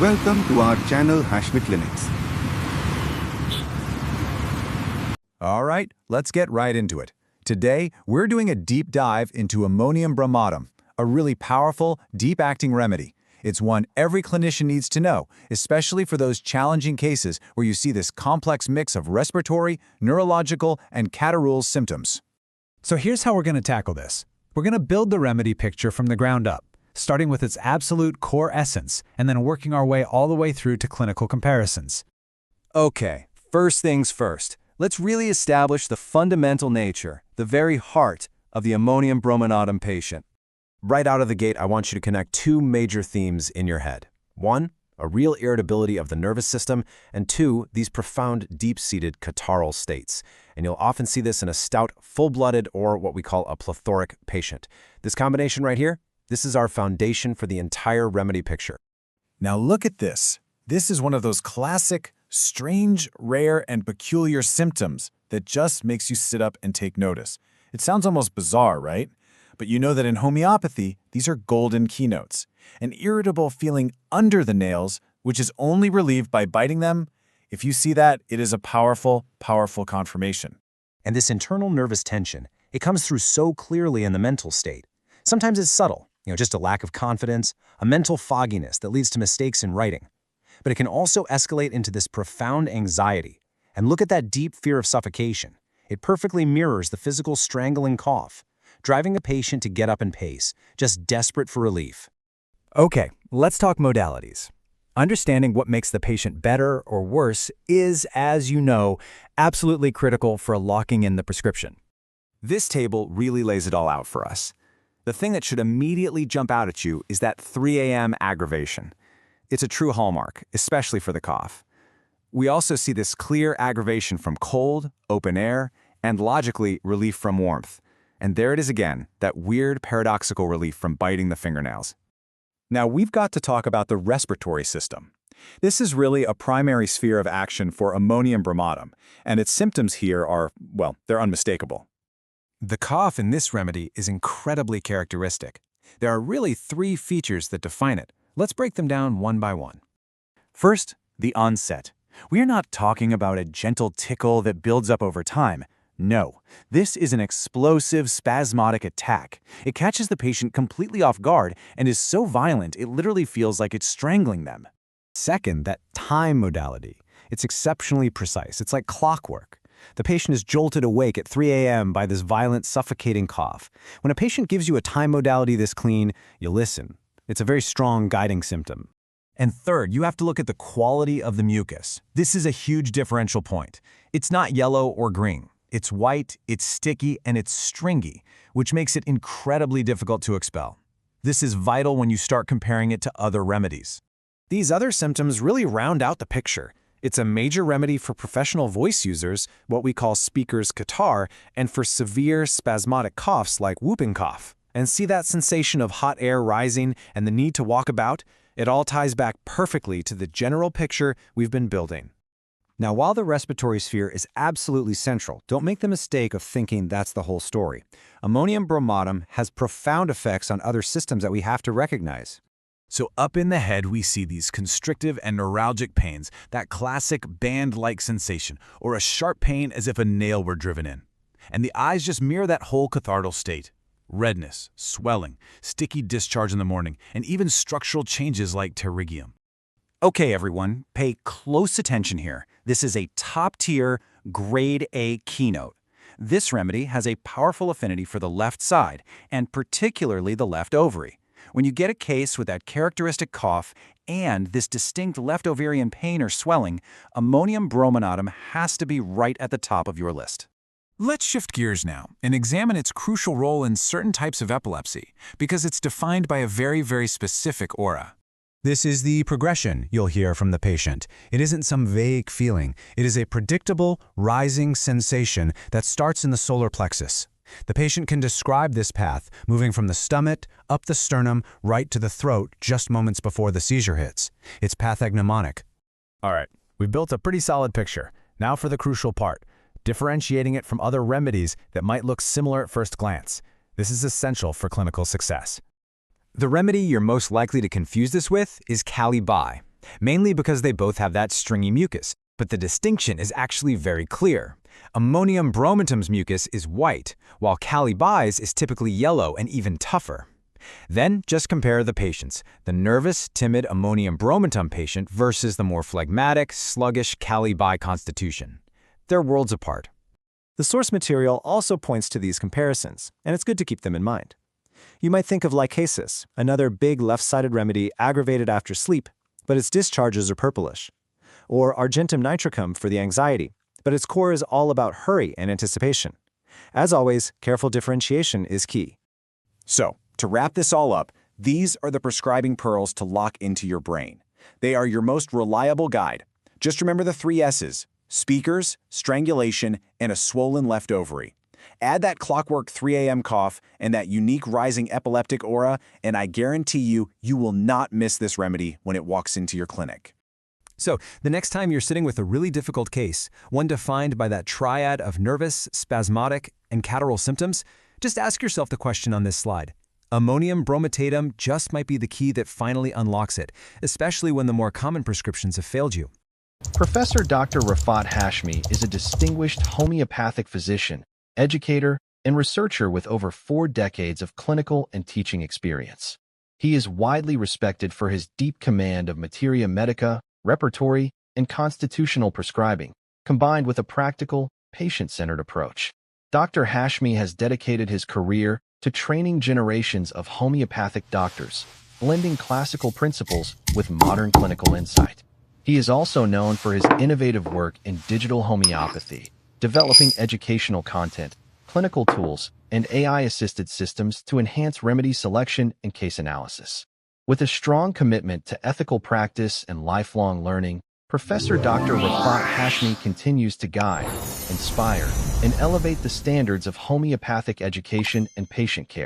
Welcome to our channel HASHMICLINICS. All right, let's get right into it. Today, we're doing a deep dive into Ammonium Bromatum, a really powerful, deep-acting remedy. It's one every clinician needs to know, especially for those challenging cases where you see this complex mix of respiratory, neurological, and catarrhal symptoms. So here's how we're going to tackle this. We're going to build the remedy picture from the ground up, starting with its absolute core essence, and then working our way all the way through to clinical comparisons. Okay, first things first. Let's really establish the fundamental nature, the very heart of the Ammonium Bromatum patient. Right out of the gate, I want you to connect two major themes in your head. One, a real irritability of the nervous system, and two, these profound, deep-seated catarrhal states. And you'll often see this in a stout, full-blooded, or what we call a plethoric patient. This combination right here, this is our foundation for the entire remedy picture. Now look at this. This is one of those classic, strange, rare, and peculiar symptoms that just makes you sit up and take notice. It sounds almost bizarre, right? But you know that in homeopathy, these are golden keynotes. An irritable feeling under the nails, which is only relieved by biting them. If you see that, it is a powerful, powerful confirmation. And this internal nervous tension, it comes through so clearly in the mental state. Sometimes it's subtle, just a lack of confidence, a mental fogginess that leads to mistakes in writing. But it can also escalate into this profound anxiety. And look at that deep fear of suffocation. It perfectly mirrors the physical strangling cough, driving a patient to get up and pace, just desperate for relief. Okay, let's talk modalities. Understanding what makes the patient better or worse is, as you know, absolutely critical for locking in the prescription. This table really lays it all out for us. The thing that should immediately jump out at you is that 3 a.m. aggravation. It's a true hallmark, especially for the cough. We also see this clear aggravation from cold, open air, and logically relief from warmth. And there it is again, that weird paradoxical relief from biting the fingernails. Now we've got to talk about the respiratory system. This is really a primary sphere of action for Ammonium Bromatum, and its symptoms here are, well, they're unmistakable. The cough in this remedy is incredibly characteristic. There are really 3 features that define it. Let's break them down one by one. First, the onset. We are not talking about a gentle tickle that builds up over time. No, this is an explosive, spasmodic attack. It catches the patient completely off guard and is so violent it literally feels like it's strangling them. Second, that time modality. It's exceptionally precise. It's like clockwork. The patient is jolted awake at 3 a.m. by this violent, suffocating cough. When a patient gives you a time modality this clean, you listen. It's a very strong guiding symptom. And third, you have to look at the quality of the mucus. This is a huge differential point. It's not yellow or green. It's white, it's sticky, and it's stringy, which makes it incredibly difficult to expel. This is vital when you start comparing it to other remedies. These other symptoms really round out the picture. It's a major remedy for professional voice users, what we call speaker's catarrh, and for severe spasmodic coughs like whooping cough. And see that sensation of hot air rising and the need to walk about? It all ties back perfectly to the general picture we've been building. Now, while the respiratory sphere is absolutely central, don't make the mistake of thinking that's the whole story. Ammonium Bromatum has profound effects on other systems that we have to recognize. So up in the head, we see these constrictive and neuralgic pains, that classic band-like sensation, or a sharp pain as if a nail were driven in. And the eyes just mirror that whole cathartal state. Redness, swelling, sticky discharge in the morning, and even structural changes like pterygium. Okay, everyone, pay close attention here. This is a top-tier, grade A keynote. This remedy has a powerful affinity for the left side, and particularly the left ovary. When you get a case with that characteristic cough and this distinct left ovarian pain or swelling, Ammonium Bromatum has to be right at the top of your list. Let's shift gears now and examine its crucial role in certain types of epilepsy, because it's defined by a very, very specific aura. This is the progression you'll hear from the patient. It isn't some vague feeling. It is a predictable, rising sensation that starts in the solar plexus. The patient can describe this path, moving from the stomach, up the sternum, right to the throat just moments before the seizure hits. It's pathognomonic. All right, we've built a pretty solid picture. Now for the crucial part, differentiating it from other remedies that might look similar at first glance. This is essential for clinical success. The remedy you're most likely to confuse this with is Cali-Bi. mainly because they both have that stringy mucus, but the distinction is actually very clear. Ammonium bromatum's mucus is white, while Calibi's is typically yellow and even tougher. Then just compare the patients, the nervous, timid Ammonium bromatum patient versus the more phlegmatic, sluggish Calibi constitution. They're worlds apart. The source material also points to these comparisons, and it's good to keep them in mind. You might think of lycasis, another big left-sided remedy aggravated after sleep, but its discharges are purplish. Or argentum nitricum for the anxiety, but its core is all about hurry and anticipation. As always, careful differentiation is key. So, to wrap this all up, these are the prescribing pearls to lock into your brain. They are your most reliable guide. Just remember the 3 S's: speakers, strangulation, and a swollen left ovary. Add that clockwork 3 a.m. cough and that unique rising epileptic aura, and I guarantee you, you will not miss this remedy when it walks into your clinic. So, the next time you're sitting with a really difficult case, one defined by that triad of nervous, spasmodic, and catarrhal symptoms, just ask yourself the question on this slide. Ammonium bromatum just might be the key that finally unlocks it, especially when the more common prescriptions have failed you. Professor Dr. Rafat Hashmi is a distinguished homeopathic physician, educator, and researcher with over 4 decades of clinical and teaching experience. He is widely respected for his deep command of Materia Medica, Respiratory, and constitutional prescribing, combined with a practical, patient-centered approach. Dr. Hashmi has dedicated his career to training generations of homeopathic doctors, blending classical principles with modern clinical insight. He is also known for his innovative work in digital homeopathy, developing educational content, clinical tools, and AI-assisted systems to enhance remedy selection and case analysis. With a strong commitment to ethical practice and lifelong learning, Professor Dr. Rafat Hashmi continues to guide, inspire, and elevate the standards of homeopathic education and patient care.